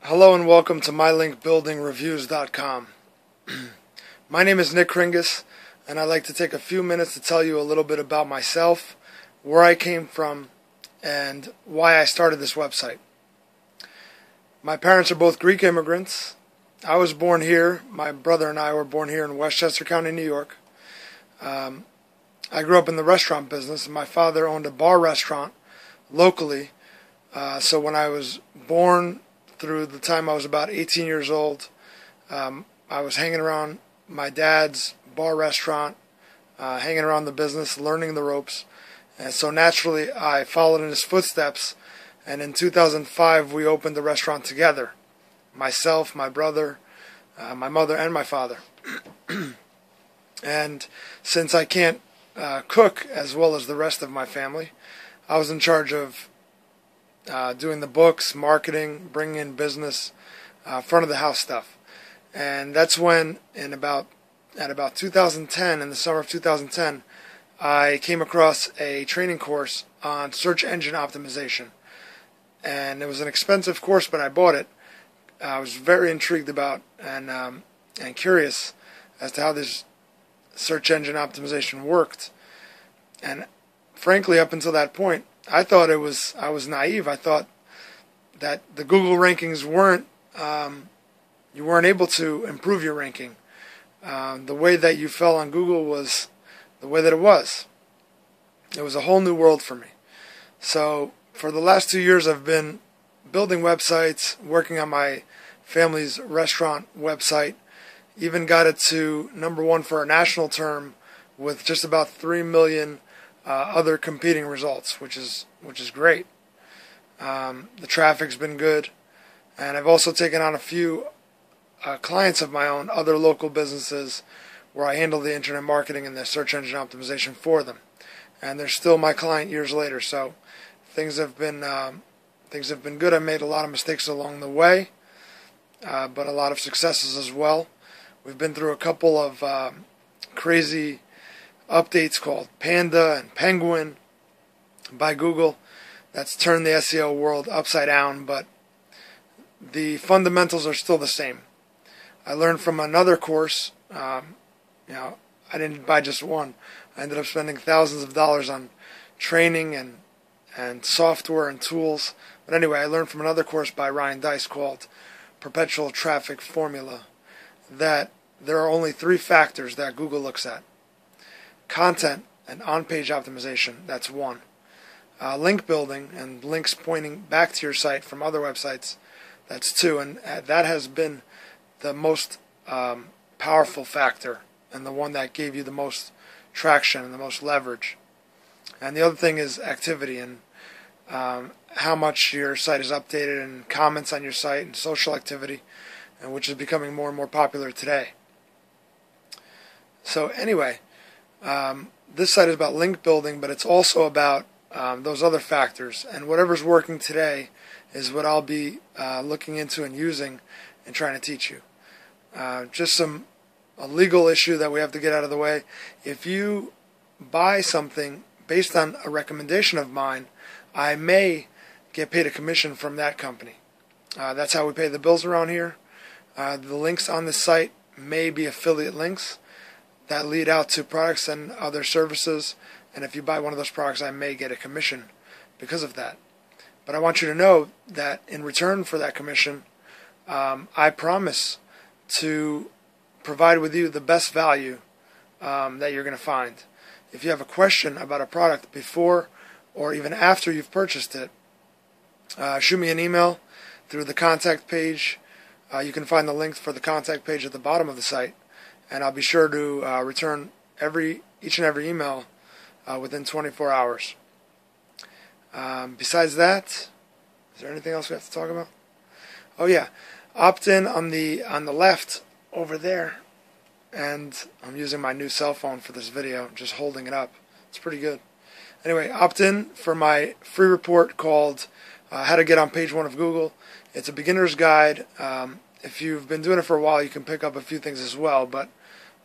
Hello and welcome to MyLinkBuildingReviews.com. My name is Nick Kringus, and I'd like to take a few minutes to tell you a little bit about myself, where I came from, and why I started this website. My parents are both Greek immigrants. I was born here. My brother and I were born here in Westchester County, New York. I grew up in the restaurant business. My father owned a bar restaurant locally. So when I was born, through the time I was about 18 years old, I was hanging around my dad's bar restaurant, hanging around the business, learning the ropes. And so naturally, I followed in his footsteps. And in 2005, we opened the restaurant together. Myself, my brother, my mother, and my father. And since I can't cook as well as the rest of my family, I was in charge of doing the books, marketing, bringing in business, front of the house stuff. And that's when, at about 2010, in the summer of 2010, I came across a training course on search engine optimization. And it was an expensive course, but I bought it. I was very intrigued about and curious as to how this search engine optimization worked. And frankly, up until that point, I was naive. I thought that the Google rankings you weren't able to improve your ranking. The way that you fell on Google was the way that it was. It was a whole new world for me. So for the last 2 years, I've been building websites, working on my family's restaurant website, even got it to #1 for a national term with just about 3 million other competing results, which is great. The traffic's been good, and I've also taken on a few clients of my own, other local businesses, where I handle the internet marketing and the search engine optimization for them, and they're still my client years later. So things have been good. I made a lot of mistakes along the way, but a lot of successes as well. We've been through a couple of crazy updates called Panda and Penguin by Google. That's turned the SEO world upside down, but the fundamentals are still the same. I learned from another course. I didn't buy just one. I ended up spending thousands of dollars on training and software and tools. But anyway, I learned from another course by Ryan Deiss called Perpetual Traffic Formula that there are only 3 factors that Google looks at. Content and on-page optimization, that's 1. Link building and links pointing back to your site from other websites, that's 2. And that has been the most powerful factor and the one that gave you the most traction and the most leverage. And the other thing is activity and how much your site is updated and comments on your site and social activity, and which is becoming more and more popular today. So anyway, this site is about link building, but it's also about those other factors. And whatever's working today is what I'll be looking into and using and trying to teach you. Just a legal issue that we have to get out of the way. If you buy something based on a recommendation of mine, I may get paid a commission from that company. That's how we pay the bills around here. The links on this site may be affiliate links that lead out to products and other services, and if you buy one of those products, I may get a commission because of that. But I want you to know that in return for that commission, I promise to provide with you the best value that you're going to find. If you have a question about a product before or even after you've purchased it, shoot me an email through the contact page. You can find the link for the contact page at the bottom of the site, and I'll be sure to return each and every email within 24 hours. Besides that, is there anything else we have to talk about? Oh yeah, opt-in on the left over there, and I'm using my new cell phone for this video, just holding it up. It's pretty good. Anyway, opt-in for my free report called How to Get on Page 1 of Google. It's a beginner's guide. If you've been doing it for a while, you can pick up a few things as well, but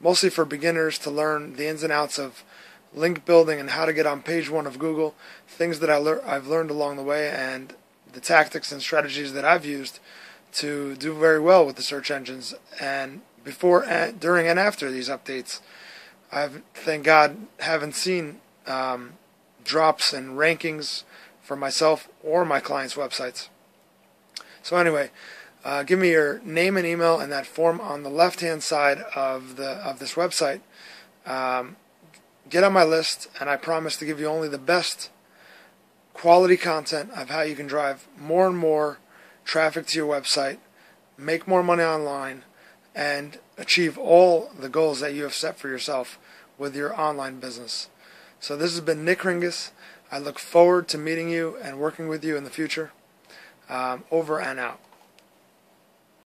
mostly for beginners to learn the ins and outs of link building and how to get on page 1 of Google, things that I've learned along the way, and the tactics and strategies that I've used to do very well with the search engines. And before, during, and after these updates, I've, thank God, haven't seen drops in rankings for myself or my clients' websites. So anyway, give me your name and email in that form on the left-hand side of this website. Get on my list, and I promise to give you only the best quality content of how you can drive more and more traffic to your website, make more money online, and achieve all the goals that you have set for yourself with your online business. So this has been Nick Ringus. I look forward to meeting you and working with you in the future. Over and out.